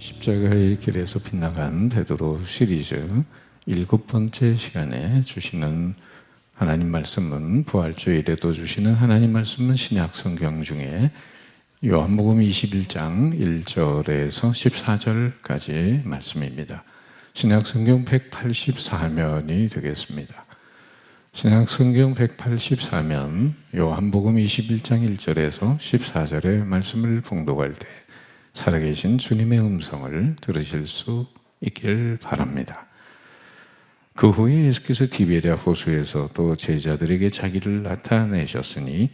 십자가의 길에서 빗나간 베드로 시리즈 7번째 시간에 주시는 하나님 말씀은, 부활주일에도 주시는 하나님 말씀은 신약 성경 중에 요한복음 21장 1절에서 14절까지 말씀입니다. 신약 성경 184면이 되겠습니다. 신약 성경 184면 요한복음 21장 1절에서 14절의 말씀을 봉독할 때 살아계신 주님의 음성을 들으실 수 있길 바랍니다. 그 후에 예수께서 디베랴 호수에서 또 제자들에게 자기를 나타내셨으니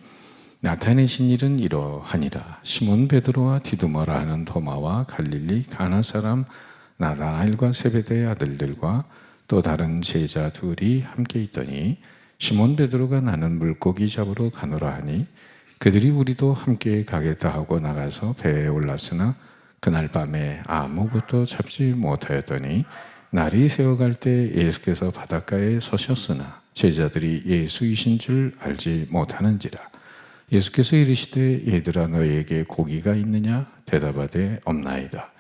나타내신 일은 이러하니라. 시몬 베드로와 디두머라 하는 도마와 갈릴리 가나 사람 나다나엘과 세베대의 아들들과 또 다른 제자 둘이 함께 있더니 시몬 베드로가 나는 물고기 잡으러 가노라 하니 그들이 우리도 함께 가겠다 하고 나가서 배에 올랐으나 그날 밤에 아무것도 잡지 못하였더니 날이 새어갈 때 예수께서 바닷가에 서셨으나 제자들이 예수이신 줄 알지 못하는지라. 예수께서 이르시되 얘들아 너희에게 고기가 있느냐? 대답하되 없나이다.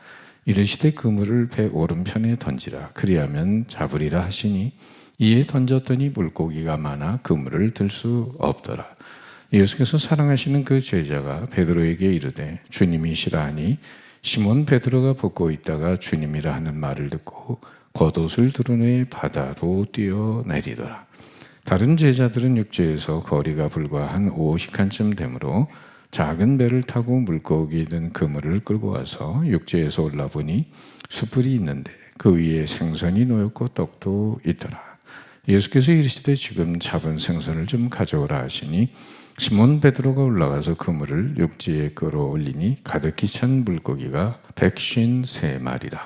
이르시되 그물을 배 오른편에 던지라. 그리하면 잡으리라 하시니 이에 던졌더니 물고기가 많아 그물을 들 수 없더라. 예수께서 사랑하시는 그 제자가 베드로에게 이르되 주님이시라 하니 시몬 베드로가 벗고 있다가 주님이라 하는 말을 듣고 겉옷을 드러내 바다로 뛰어내리더라. 다른 제자들은 육지에서 거리가 불과 한 50칸쯤 되므로 작은 배를 타고 물고기 든 그물을 끌고 와서 육지에서 올라보니 숯불이 있는데 그 위에 생선이 놓였고 떡도 있더라. 예수께서 이르시되 지금 잡은 생선을 좀 가져오라 하시니 시몬 베드로가 올라가서 그물을 육지에 끌어올리니 가득히 찬 물고기가 153마리라.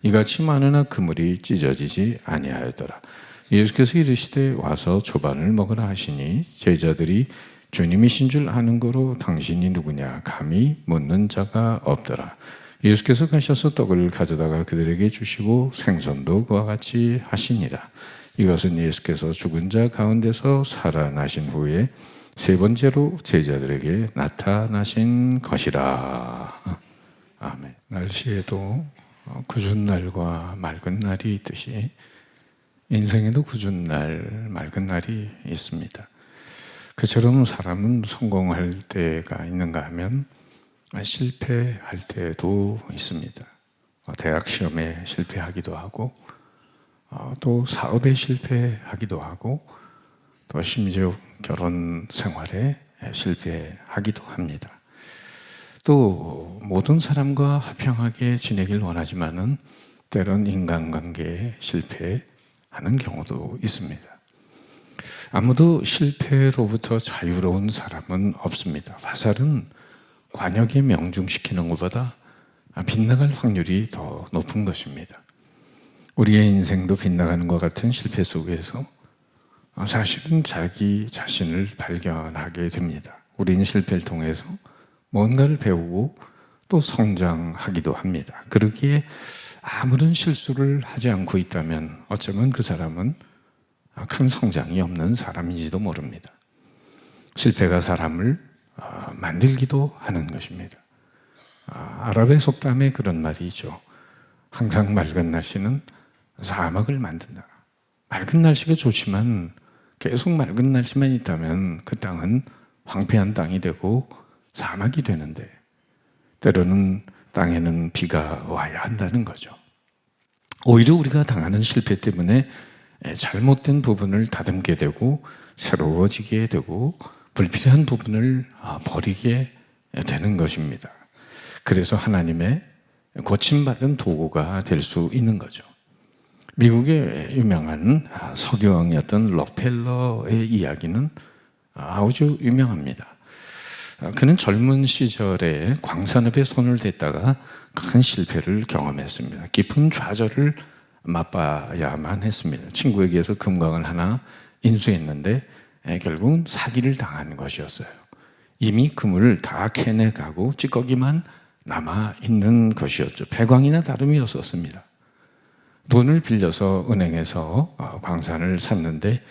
이같이 많으나 그물이 찢어지지 아니하였더라. 예수께서 이르시되 와서 조반을 먹으라 하시니 제자들이 주님이신 줄 아는 거로 당신이 누구냐 감히 묻는 자가 없더라. 예수께서 가셔서 떡을 가져다가 그들에게 주시고 생선도 그와 같이 하시니라. 이것은 예수께서 죽은 자 가운데서 살아나신 후에 세 번째로 제자들에게 나타나신 것이라. 아멘. 날씨에도 궂은 날과 맑은 날이 있듯이 인생에도 궂은 날, 맑은 날이 있습니다. 그처럼 사람은 성공할 때가 있는가 하면 실패할 때도 있습니다. 대학 시험에 실패하기도 하고 또 사업에 실패하기도 하고 또 심지어 결혼 생활에 실패하기도 합니다. 또 모든 사람과 화평하게 지내길 원하지만은 때론 인간관계에 실패하는 경우도 있습니다. 아무도 실패로부터 자유로운 사람은 없습니다. 화살은 관역에 명중시키는 것보다 빗나갈 확률이 더 높은 것입니다. 우리의 인생도 빗나가는 것 같은 실패 속에서 사실은 자기 자신을 발견하게 됩니다. 우리는 실패를 통해서 뭔가를 배우고 또 성장하기도 합니다. 그러기에 아무런 실수를 하지 않고 있다면 어쩌면 그 사람은 큰 성장이 없는 사람인지도 모릅니다. 실패가 사람을 만들기도 하는 것입니다. 아랍의 속담에 그런 말이 있죠. 항상 맑은 날씨는 사막을 만든다. 맑은 날씨가 좋지만 계속 맑은 날씨만 있다면 그 땅은 황폐한 땅이 되고 사막이 되는데 때로는 땅에는 비가 와야 한다는 거죠. 오히려 우리가 당하는 실패 때문에 잘못된 부분을 다듬게 되고 새로워지게 되고 불필요한 부분을 버리게 되는 것입니다. 그래서 하나님의 고침받은 도구가 될 수 있는 거죠. 미국의 유명한 석유왕이었던 록펠러의 이야기는 아주 유명합니다. 그는 젊은 시절에 광산업에 손을 댔다가 큰 실패를 경험했습니다. 깊은 좌절을 맛봐야만 했습니다. 친구에게서 금광을 하나 인수했는데 결국은 사기를 당한 것이었어요. 이미 그물을 다 캐내가고 찌꺼기만 남아있는 것이었죠. 배광이나 다름이 없었습니다. 돈을 빌려서 은행에서 광산을 샀는데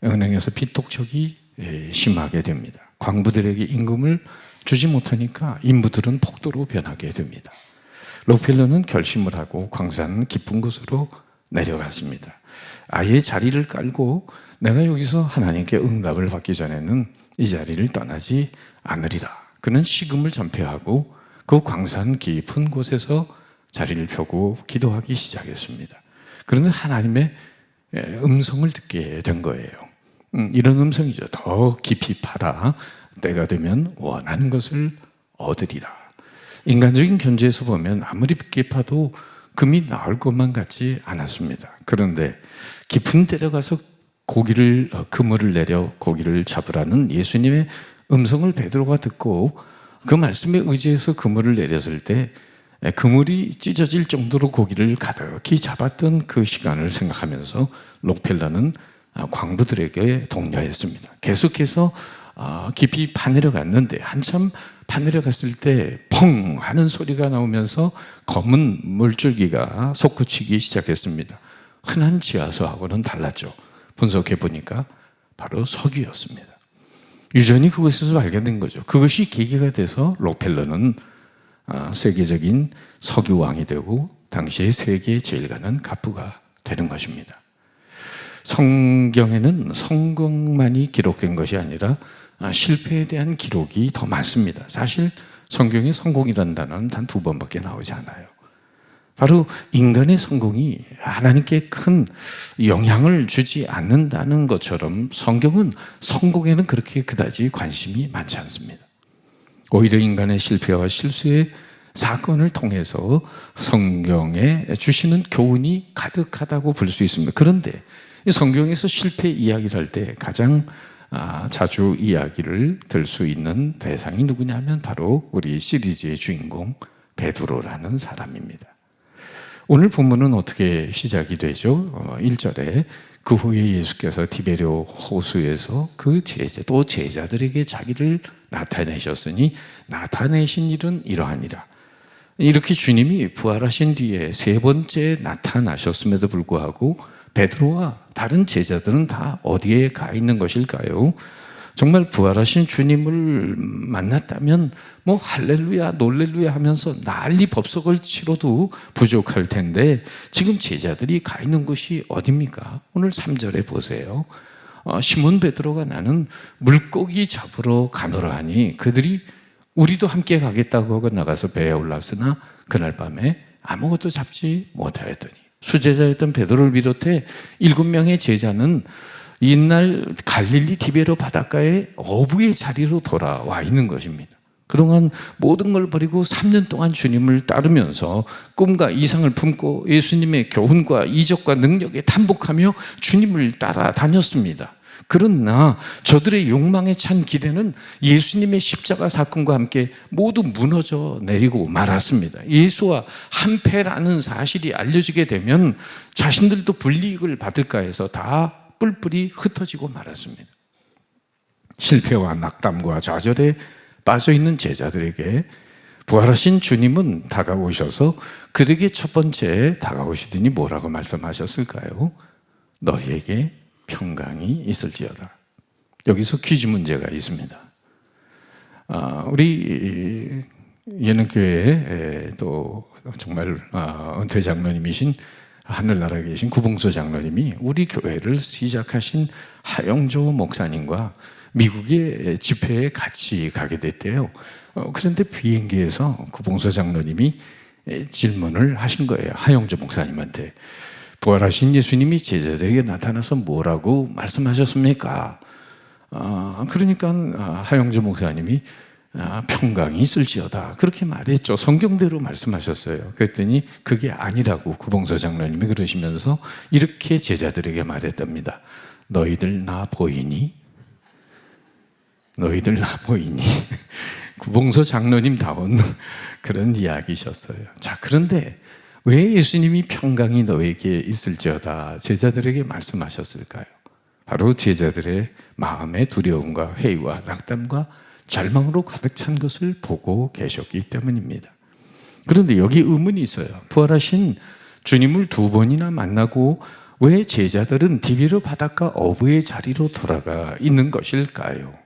은행에서 빚독촉이 심하게 됩니다. 광부들에게 임금을 주지 못하니까 인부들은 폭도로 변하게 됩니다. 록펠러는 결심을 하고 광산 깊은 곳으로 내려갔습니다. 아예 자리를 깔고 내가 여기서 하나님께 응답을 받기 전에는 이 자리를 떠나지 않으리라. 그는 식음을 전폐하고 그 광산 깊은 곳에서 자리를 펴고 기도하기 시작했습니다. 그런데 하나님의 음성을 듣게 된 거예요. 이런 음성이죠. 더 깊이 파라. 때가 되면 원하는 것을 얻으리라. 인간적인 견지에서 보면 아무리 깊게 파도 금이 나올 것만 같지 않았습니다. 그런데 깊은 데로 가서 그물을 내려 고기를 잡으라는 예수님의 음성을 베드로가 듣고 그 말씀에 의지해서 그물을 내렸을 때 그물이 찢어질 정도로 고기를 가득히 잡았던 그 시간을 생각하면서 록펠러는 광부들에게 독려했습니다. 계속해서 깊이 파내려갔는데 한참 파내려갔을 때 펑 하는 소리가 나오면서 검은 물줄기가 솟구치기 시작했습니다. 흔한 지하수하고는 달랐죠. 분석해 보니까 바로 석유였습니다. 유전이 그곳에서 발견된 거죠. 그것이 계기가 돼서 록펠러는 세계적인 석유왕이 되고 당시의 세계 제일 가는 갑부가 되는 것입니다. 성경에는 성공만이 기록된 것이 아니라 실패에 대한 기록이 더 많습니다. 사실 성경에 성공이라는 단어는 단 2번밖에 나오지 않아요. 바로 인간의 성공이 하나님께 큰 영향을 주지 않는다는 것처럼 성경은 성공에는 그렇게 그다지 관심이 많지 않습니다. 오히려 인간의 실패와 실수의 사건을 통해서 성경에 주시는 교훈이 가득하다고 볼 수 있습니다. 그런데 성경에서 실패 이야기를 할 때 가장 자주 이야기를 들 수 있는 대상이 누구냐면 바로 우리 시리즈의 주인공 베드로라는 사람입니다. 오늘 본문은 어떻게 시작이 되죠? 1절에 그 후에 예수께서 디베레오 호수에서 또 제자들에게 자기를 나타내셨으니 나타내신 일은 이러하니라. 이렇게 주님이 부활하신 뒤에 3번째 나타나셨음에도 불구하고 베드로와 다른 제자들은 다 어디에 가 있는 것일까요? 정말 부활하신 주님을 만났다면 할렐루야 놀렐루야 하면서 난리 법석을 치러도 부족할 텐데 지금 제자들이 가 있는 곳이 어디입니까? 오늘 3절에 보세요. 시몬 베드로가 나는 물고기 잡으러 가노라 하니 그들이 우리도 함께 가겠다고 하고 나가서 배에 올랐으나 그날 밤에 아무것도 잡지 못하였더니 수제자였던 베드로를 비롯해 7명의 제자는 이날 갈릴리 디베레 바닷가에 어부의 자리로 돌아와 있는 것입니다. 그동안 모든 걸 버리고 3년 동안 주님을 따르면서 꿈과 이상을 품고 예수님의 교훈과 이적과 능력에 탄복하며 주님을 따라다녔습니다. 그러나 저들의 욕망에 찬 기대는 예수님의 십자가 사건과 함께 모두 무너져 내리고 말았습니다. 예수와 한패라는 사실이 알려지게 되면 자신들도 불이익을 받을까 해서 다 뿔뿔이 흩어지고 말았습니다. 실패와 낙담과 좌절에 빠져있는 제자들에게 부활하신 주님은 다가오셔서 그들에게 첫 번째 다가오시더니 뭐라고 말씀하셨을까요? 너희에게 평강이 있을지어다. 여기서 퀴즈 문제가 있습니다. 우리 예능교회에 또 정말 은퇴 장로님이신 하늘나라에 계신 구봉서 장로님이 우리 교회를 시작하신 하영조 목사님과 미국의 집회에 같이 가게 됐대요. 그런데 비행기에서 구봉서 장로님이 질문을 하신 거예요. 하영조 목사님한테. 부활하신 예수님이 제자들에게 나타나서 뭐라고 말씀하셨습니까? 그러니까 하영조 목사님이 평강이 있을지어다 그렇게 말했죠. 성경대로 말씀하셨어요. 그랬더니 그게 아니라고 구봉서 장로님이 그러시면서 이렇게 제자들에게 말했답니다. 너희들 나 보이니? 너희들 나 보이니? 구봉서 장로님다운 그런 이야기셨어요. 자, 그런데 왜 예수님이 평강이 너에게 있을지어다 제자들에게 말씀하셨을까요? 바로 제자들의 마음의 두려움과 회의와 낙담과 절망으로 가득 찬 것을 보고 계셨기 때문입니다. 그런데 여기 의문이 있어요. 부활하신 주님을 2번이나 만나고 왜 제자들은 디베레 바닷가 어부의 자리로 돌아가 있는 것일까요?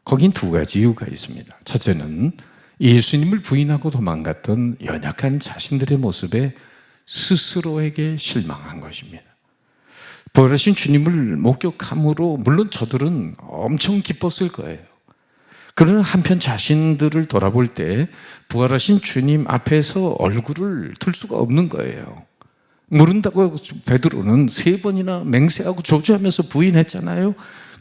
거긴 2가지 이유가 있습니다. 첫째는 예수님을 부인하고 도망갔던 연약한 자신들의 모습에 스스로에게 실망한 것입니다. 부활하신 주님을 목격함으로 물론 저들은 엄청 기뻤을 거예요. 그러나 한편 자신들을 돌아볼 때 부활하신 주님 앞에서 얼굴을 틀 수가 없는 거예요. 모른다고 베드로는 3번이나 맹세하고 저주하면서 부인했잖아요.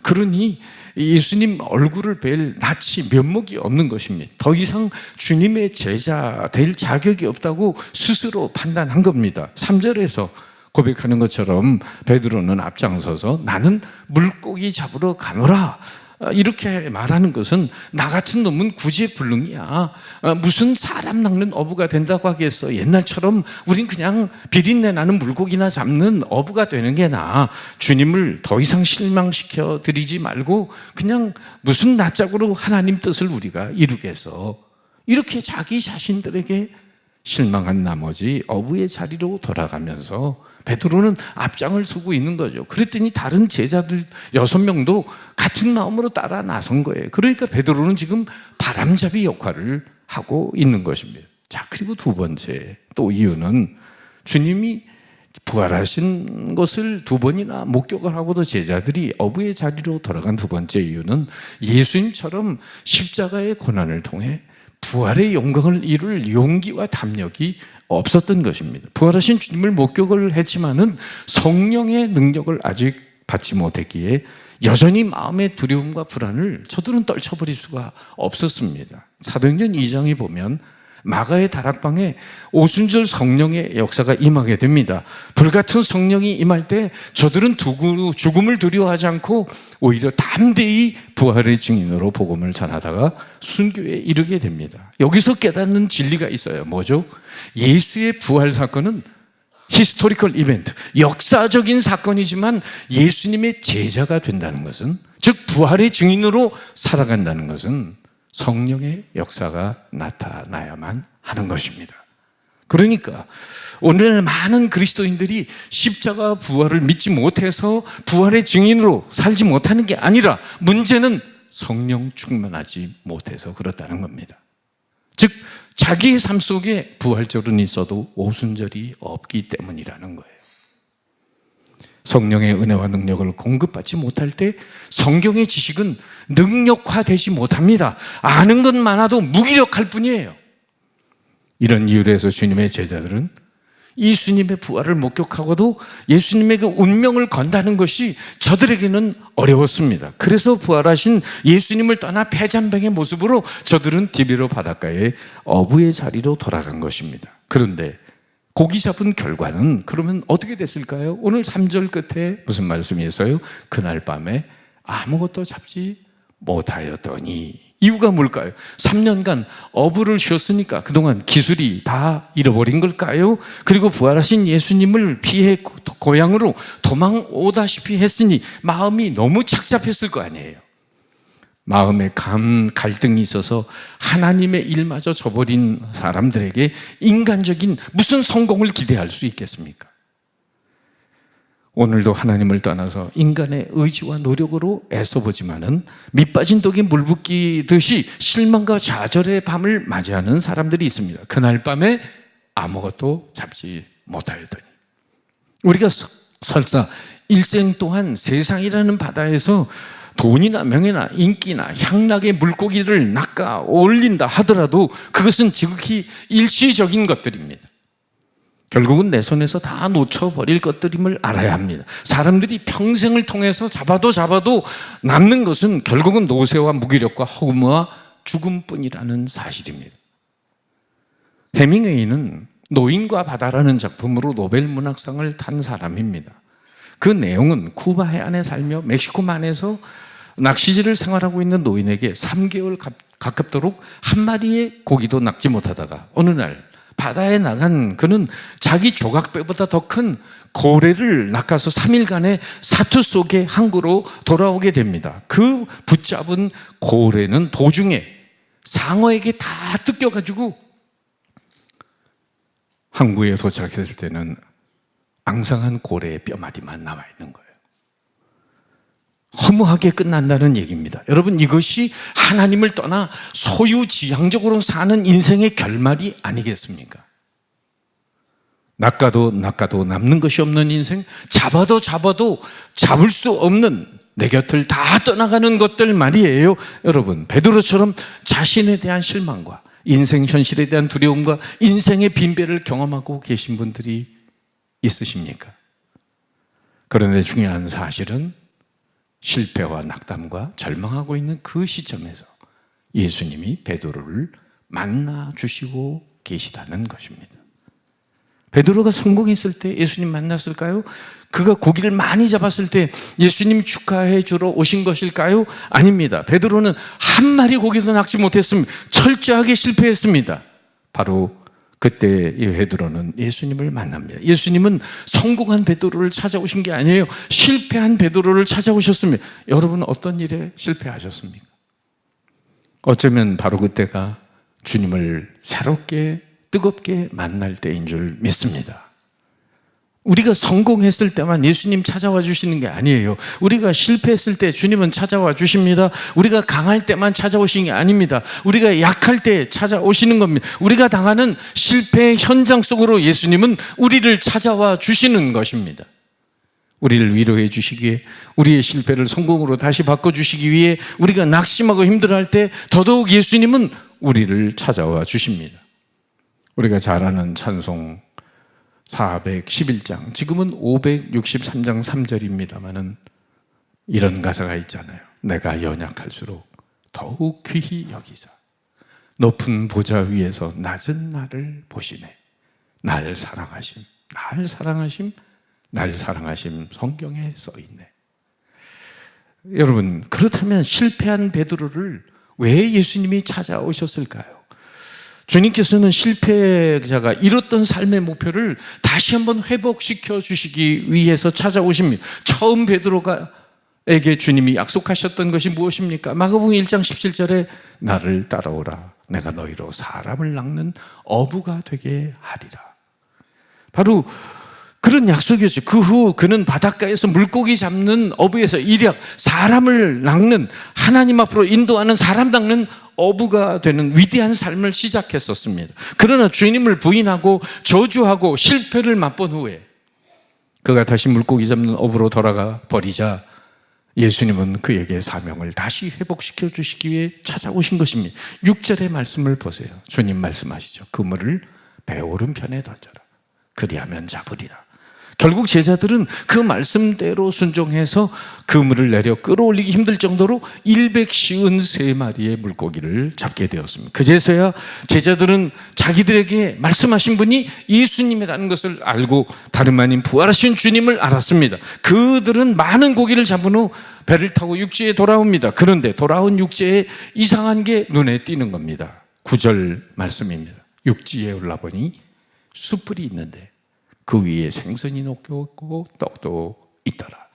그러니 예수님 얼굴을 뵐 낯이 면목이 없는 것입니다. 더 이상 주님의 제자 될 자격이 없다고 스스로 판단한 겁니다. 3절에서 고백하는 것처럼 베드로는 앞장서서 나는 물고기 잡으러 가노라, 이렇게 말하는 것은 나 같은 놈은 구제불능이야, 무슨 사람 낚는 어부가 된다고 하겠어. 옛날처럼 우린 그냥 비린내 나는 물고기나 잡는 어부가 되는 게 나아. 주님을 더 이상 실망시켜 드리지 말고 그냥 무슨 낯짝으로 하나님 뜻을 우리가 이루겠어. 이렇게 자기 자신들에게 실망한 나머지 어부의 자리로 돌아가면서 베드로는 앞장을 서고 있는 거죠. 그랬더니 다른 제자들 6명도 같은 마음으로 따라 나선 거예요. 그러니까 베드로는 지금 바람잡이 역할을 하고 있는 것입니다. 자, 그리고 두 번째 또 이유는 주님이 부활하신 것을 2번이나 목격을 하고도 제자들이 어부의 자리로 돌아간 두 번째 이유는 예수님처럼 십자가의 고난을 통해 부활의 영광을 이룰 용기와 담력이 없었던 것입니다. 부활하신 주님을 목격을 했지만은 성령의 능력을 아직 받지 못했기에 여전히 마음의 두려움과 불안을 저들은 떨쳐버릴 수가 없었습니다. 사도행전 2장에 보면 마가의 다락방에 오순절 성령의 역사가 임하게 됩니다. 불같은 성령이 임할 때 저들은 죽음을 두려워하지 않고 오히려 담대히 부활의 증인으로 복음을 전하다가 순교에 이르게 됩니다. 여기서 깨닫는 진리가 있어요. 뭐죠? 예수의 부활 사건은 히스토리컬 이벤트, 역사적인 사건이지만 예수님의 제자가 된다는 것은, 즉 부활의 증인으로 살아간다는 것은 성령의 역사가 나타나야만 하는 것입니다. 그러니까 오늘 많은 그리스도인들이 십자가 부활을 믿지 못해서 부활의 증인으로 살지 못하는 게 아니라 문제는 성령 충만하지 못해서 그렇다는 겁니다. 즉 자기의 삶 속에 부활절은 있어도 오순절이 없기 때문이라는 거예요. 성령의 은혜와 능력을 공급받지 못할 때 성경의 지식은 능력화되지 못합니다. 아는 것 많아도 무기력할 뿐이에요. 이런 이유로 해서 주님의 제자들은 예수님의 부활을 목격하고도 예수님의 그 운명을 건다는 것이 저들에게는 어려웠습니다. 그래서 부활하신 예수님을 떠나 패잔병의 모습으로 저들은 디베로 바닷가에 어부의 자리로 돌아간 것입니다. 그런데 고기 잡은 결과는 그러면 어떻게 됐을까요? 오늘 3절 끝에 무슨 말씀이 있어요? 그날 밤에 아무것도 잡지 못하였더니. 이유가 뭘까요? 3년간 어부를 쉬었으니까 그동안 기술이 다 잃어버린 걸까요? 그리고 부활하신 예수님을 피해 고향으로 도망오다시피 했으니 마음이 너무 착잡했을 거 아니에요. 마음에 갈등이 있어서 하나님의 일마저 저버린 사람들에게 인간적인 무슨 성공을 기대할 수 있겠습니까? 오늘도 하나님을 떠나서 인간의 의지와 노력으로 애써보지만은 밑빠진 독에 물 붓기듯이 실망과 좌절의 밤을 맞이하는 사람들이 있습니다. 그날 밤에 아무것도 잡지 못하였더니. 우리가 설사 일생 동안 세상이라는 바다에서 돈이나 명예나 인기나 향락의 물고기를 낚아 올린다 하더라도 그것은 지극히 일시적인 것들입니다. 결국은 내 손에서 다 놓쳐버릴 것들임을 알아야 합니다. 사람들이 평생을 통해서 잡아도 남는 것은 결국은 노쇠와 무기력과 허무와 죽음뿐이라는 사실입니다. 해밍웨이는 노인과 바다라는 작품으로 노벨 문학상을 탄 사람입니다. 그 내용은 쿠바 해안에 살며 멕시코만에서 낚시질을 생활하고 있는 노인에게 3개월 가깝도록 한 마리의 고기도 낚지 못하다가 어느 날 바다에 나간 그는 자기 조각배보다 더 큰 고래를 낚아서 3일간의 사투 속의 항구로 돌아오게 됩니다. 그 붙잡은 고래는 도중에 상어에게 다 뜯겨가지고 항구에 도착했을 때는 앙상한 고래의 뼈마디만 남아있는 거예요. 허무하게 끝난다는 얘기입니다. 여러분, 이것이 하나님을 떠나 소유지향적으로 사는 인생의 결말이 아니겠습니까? 낚아도 남는 것이 없는 인생, 잡아도 잡을 수 없는, 내 곁을 다 떠나가는 것들 말이에요. 여러분, 베드로처럼 자신에 대한 실망과 인생 현실에 대한 두려움과 인생의 빈배를 경험하고 계신 분들이 있으십니까? 그런데 중요한 사실은 실패와 낙담과 절망하고 있는 그 시점에서 예수님이 베드로를 만나 주시고 계시다는 것입니다. 베드로가 성공했을 때 예수님 만났을까요? 그가 고기를 많이 잡았을 때 예수님 축하해 주러 오신 것일까요? 아닙니다. 베드로는 한 마리 고기도 낚지 못했습니다. 철저하게 실패했습니다. 바로 그때 이 베드로는 예수님을 만납니다. 예수님은 성공한 베드로를 찾아오신 게 아니에요. 실패한 베드로를 찾아오셨습니다. 여러분은 어떤 일에 실패하셨습니까? 어쩌면 바로 그때가 주님을 새롭게 뜨겁게 만날 때인 줄 믿습니다. 우리가 성공했을 때만 예수님 찾아와 주시는 게 아니에요. 우리가 실패했을 때 주님은 찾아와 주십니다. 우리가 강할 때만 찾아오시는 게 아닙니다. 우리가 약할 때 찾아오시는 겁니다. 우리가 당하는 실패의 현장 속으로 예수님은 우리를 찾아와 주시는 것입니다. 우리를 위로해 주시기 위해, 우리의 실패를 성공으로 다시 바꿔주시기 위해, 우리가 낙심하고 힘들어할 때 더더욱 예수님은 우리를 찾아와 주십니다. 우리가 잘 아는 찬송 411장, 지금은 563장 3절입니다만은 이런 가사가 있잖아요. 내가 연약할수록 더욱 귀히 여기사 높은 보좌 위에서 낮은 나를 보시네. 날 사랑하심, 날 사랑하심, 날 사랑하심, 성경에 써있네. 여러분, 그렇다면 실패한 베드로를 왜 예수님이 찾아오셨을까요? 주님께서는 실패자가 이뤘던 삶의 목표를 다시 한번 회복시켜 주시기 위해서 찾아오십니다. 처음 베드로에게 주님이 약속하셨던 것이 무엇입니까? 마가복음 1장 17절에 나를 따라오라. 내가 너희로 사람을 낚는 어부가 되게 하리라. 바로 그런 약속이었죠. 그 후 그는 바닷가에서 물고기 잡는 어부에서 일약 사람을 낚는, 하나님 앞으로 인도하는, 사람 낚는 어부가 되는 위대한 삶을 시작했었습니다. 그러나 주님을 부인하고 저주하고 실패를 맛본 후에 그가 다시 물고기 잡는 어부로 돌아가 버리자 예수님은 그에게 사명을 다시 회복시켜 주시기 위해 찾아오신 것입니다. 6절의 말씀을 보세요. 주님 말씀하시죠. 그물을 배 오른편에 던져라. 그리하면 잡으리라. 결국 제자들은 그 말씀대로 순종해서 그물을 내려 끌어올리기 힘들 정도로 153마리의 물고기를 잡게 되었습니다. 그제서야 제자들은 자기들에게 말씀하신 분이 예수님이라는 것을 알고 다름 아닌 부활하신 주님을 알았습니다. 그들은 많은 고기를 잡은 후 배를 타고 육지에 돌아옵니다. 그런데 돌아온 육지에 이상한 게 눈에 띄는 겁니다. 9절 말씀입니다. 육지에 올라보니 숯불이 있는데 그 위에 생선이 녹고 떡도 있더라.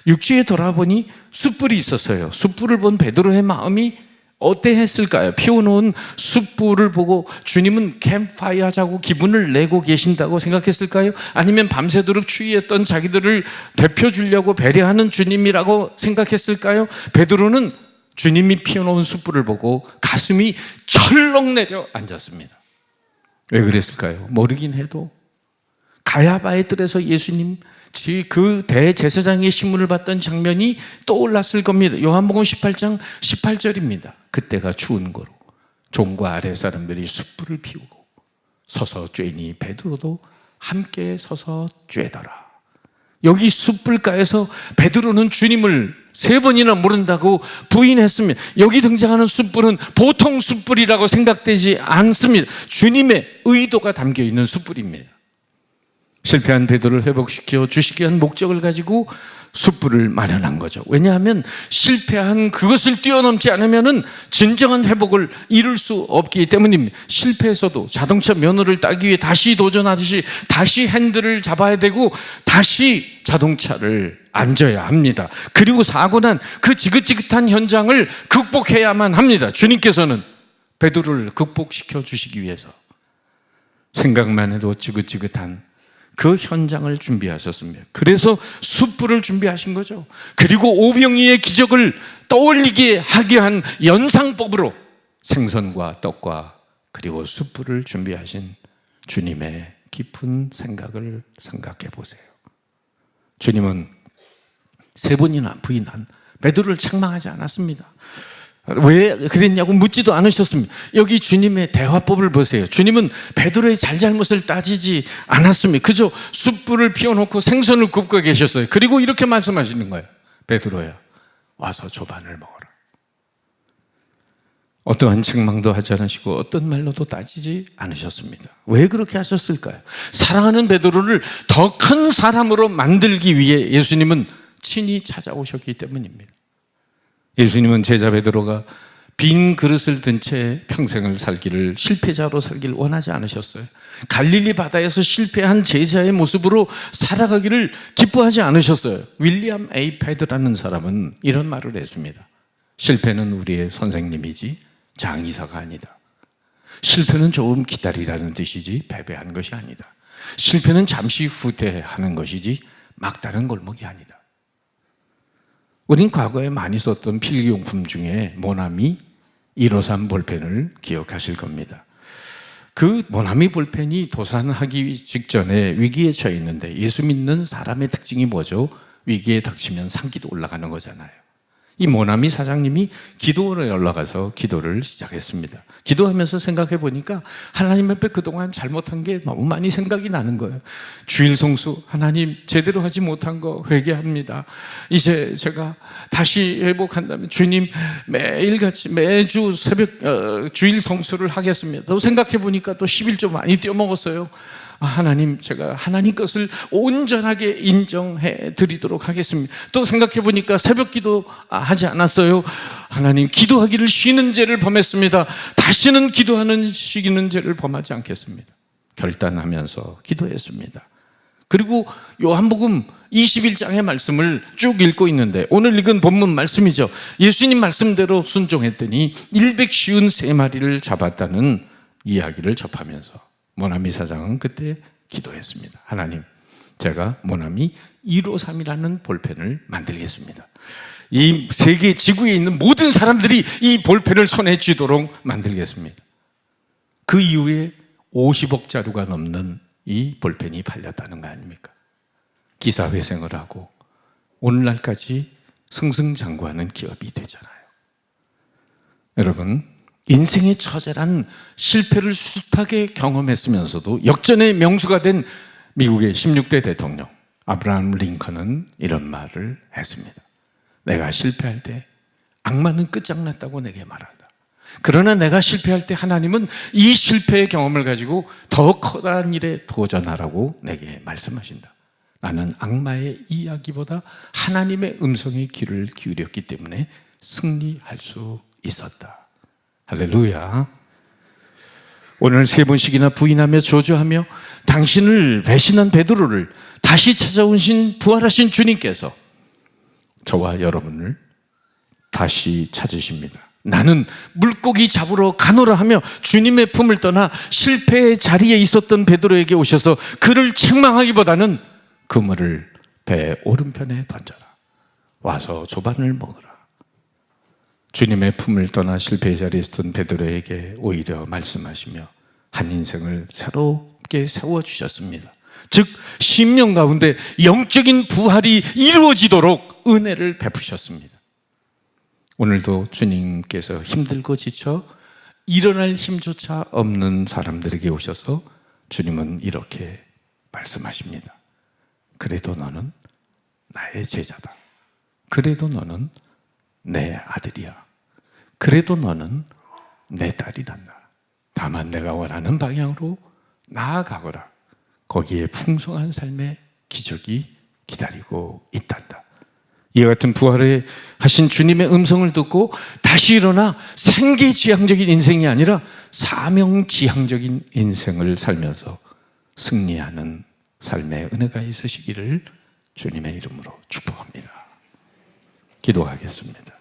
육지에 돌아보니 숯불이 있었어요. 숯불을 본 베드로의 마음이 어떠했을까요? 피워놓은 숯불을 보고 주님은 캠프파이어 하자고 기분을 내고 계신다고 생각했을까요? 아니면 밤새도록 추위했던 자기들을 데펴주려고 배려하는 주님이라고 생각했을까요? 베드로는 주님이 피워놓은 숯불을 보고 가슴이 철렁 내려 앉았습니다. 왜 그랬을까요? 모르긴 해도 가야바의 뜰에서 예수님 그 대제사장의 신문을 받던 장면이 떠올랐을 겁니다. 요한복음 18장 18절입니다. 그때가 추운 거로 종과 아래 사람들이 숯불을 피우고 서서 쬐니 베드로도 함께 서서 쬐더라. 여기 숯불가에서 베드로는 주님을 3번이나 모른다고 부인했습니다. 여기 등장하는 숯불은 보통 숯불이라고 생각되지 않습니다. 주님의 의도가 담겨있는 숯불입니다. 실패한 베드로를 회복시켜 주시기 위한 목적을 가지고 숯불을 마련한 거죠. 왜냐하면 실패한 그것을 뛰어넘지 않으면 진정한 회복을 이룰 수 없기 때문입니다. 실패해서도 자동차 면허를 따기 위해 다시 도전하듯이 다시 핸들을 잡아야 되고 다시 자동차를 앉아야 합니다. 그리고 사고 난 그 지긋지긋한 현장을 극복해야만 합니다. 주님께서는 베드로를 극복시켜 주시기 위해서 생각만 해도 지긋지긋한 그 현장을 준비하셨습니다. 그래서 숯불을 준비하신 거죠. 그리고 오병이의 기적을 떠올리게 하게 한 연상법으로 생선과 떡과 그리고 숯불을 준비하신 주님의 깊은 생각을 생각해 보세요. 주님은 세 번이나 부인한 베드로를 책망하지 않았습니다. 왜 그랬냐고 묻지도 않으셨습니다. 여기 주님의 대화법을 보세요. 주님은 베드로의 잘잘못을 따지지 않았습니다. 그저 숯불을 피워놓고 생선을 굽고 계셨어요. 그리고 이렇게 말씀하시는 거예요. 베드로야, 와서 조반을 먹어라. 어떠한 책망도 하지 않으시고 어떤 말로도 따지지 않으셨습니다. 왜 그렇게 하셨을까요? 사랑하는 베드로를 더 큰 사람으로 만들기 위해 예수님은 친히 찾아오셨기 때문입니다. 예수님은 제자 베드로가 빈 그릇을 든 채 평생을 살기를, 실패자로 살기를 원하지 않으셨어요. 갈릴리 바다에서 실패한 제자의 모습으로 살아가기를 기뻐하지 않으셨어요. 윌리엄 A. 패드라는 사람은 이런 말을 했습니다. 실패는 우리의 선생님이지 장의사가 아니다. 실패는 조금 기다리라는 뜻이지 패배한 것이 아니다. 실패는 잠시 후퇴하는 것이지 막다른 골목이 아니다. 우린 과거에 많이 썼던 필기용품 중에 모나미 153 볼펜을 기억하실 겁니다. 그 모나미 볼펜이 도산하기 직전에 위기에 처해 있는데 예수 믿는 사람의 특징이 뭐죠? 위기에 닥치면 산기도 올라가는 거잖아요. 이 모나미 사장님이 기도원에 올라가서 기도를 시작했습니다. 기도하면서 생각해 보니까 하나님 앞에 그동안 잘못한 게 너무 많이 생각이 나는 거예요. 주일 성수, 하나님 제대로 하지 못한 거 회개합니다. 이제 제가 다시 회복한다면 주님 매일같이 매주 새벽 주일 성수를 하겠습니다. 또 생각해 보니까 또 11조 많이 떼어먹었어요. 하나님, 제가 하나님 것을 온전하게 인정해 드리도록 하겠습니다. 또 생각해 보니까 새벽 기도 하지 않았어요. 하나님, 기도하기를 쉬는 죄를 범했습니다. 다시는 기도하는 쉬기는 죄를 범하지 않겠습니다. 결단하면서 기도했습니다. 그리고 요한복음 21장의 말씀을 쭉 읽고 있는데 오늘 읽은 본문 말씀이죠. 예수님 말씀대로 순종했더니 153마리를 잡았다는 이야기를 접하면서 모나미 사장은 그때 기도했습니다. 하나님, 제가 모나미 153이라는 볼펜을 만들겠습니다. 이 세계 지구에 있는 모든 사람들이 이 볼펜을 손에 쥐도록 만들겠습니다. 그 이후에 50억 자루가 넘는 이 볼펜이 팔렸다는 거 아닙니까? 기사회생을 하고 오늘날까지 승승장구하는 기업이 되잖아요. 여러분, 인생의 처절한 실패를 숱하게 경험했으면서도 역전의 명수가 된 미국의 16대 대통령 아브라함 링컨은 이런 말을 했습니다. 내가 실패할 때 악마는 끝장났다고 내게 말한다. 그러나 내가 실패할 때 하나님은 이 실패의 경험을 가지고 더 커다란 일에 도전하라고 내게 말씀하신다. 나는 악마의 이야기보다 하나님의 음성에 귀를 기울였기 때문에 승리할 수 있었다. 할렐루야. 오늘 세 번씩이나 부인하며 저주하며 당신을 배신한 베드로를 다시 찾아오신 부활하신 주님께서 저와 여러분을 다시 찾으십니다. 나는 물고기 잡으러 가노라 하며 주님의 품을 떠나 실패의 자리에 있었던 베드로에게 오셔서 그를 책망하기보다는 그물을 배 오른편에 던져라. 와서 조반을 먹으라. 주님의 품을 떠나 실패의 자리에 있었던 베드로에게 오히려 말씀하시며 한 인생을 새롭게 세워주셨습니다. 즉 심령 가운데 영적인 부활이 이루어지도록 은혜를 베푸셨습니다. 오늘도 주님께서 힘들고 지쳐 일어날 힘조차 없는 사람들에게 오셔서 주님은 이렇게 말씀하십니다. 그래도 너는 나의 제자다. 그래도 너는 내 아들이야. 그래도 너는 내 딸이란다. 다만 내가 원하는 방향으로 나아가거라. 거기에 풍성한 삶의 기적이 기다리고 있단다. 이와 같은 부활에 하신 주님의 음성을 듣고 다시 일어나 생계지향적인 인생이 아니라 사명지향적인 인생을 살면서 승리하는 삶의 은혜가 있으시기를 주님의 이름으로 축복합니다. 기도하겠습니다.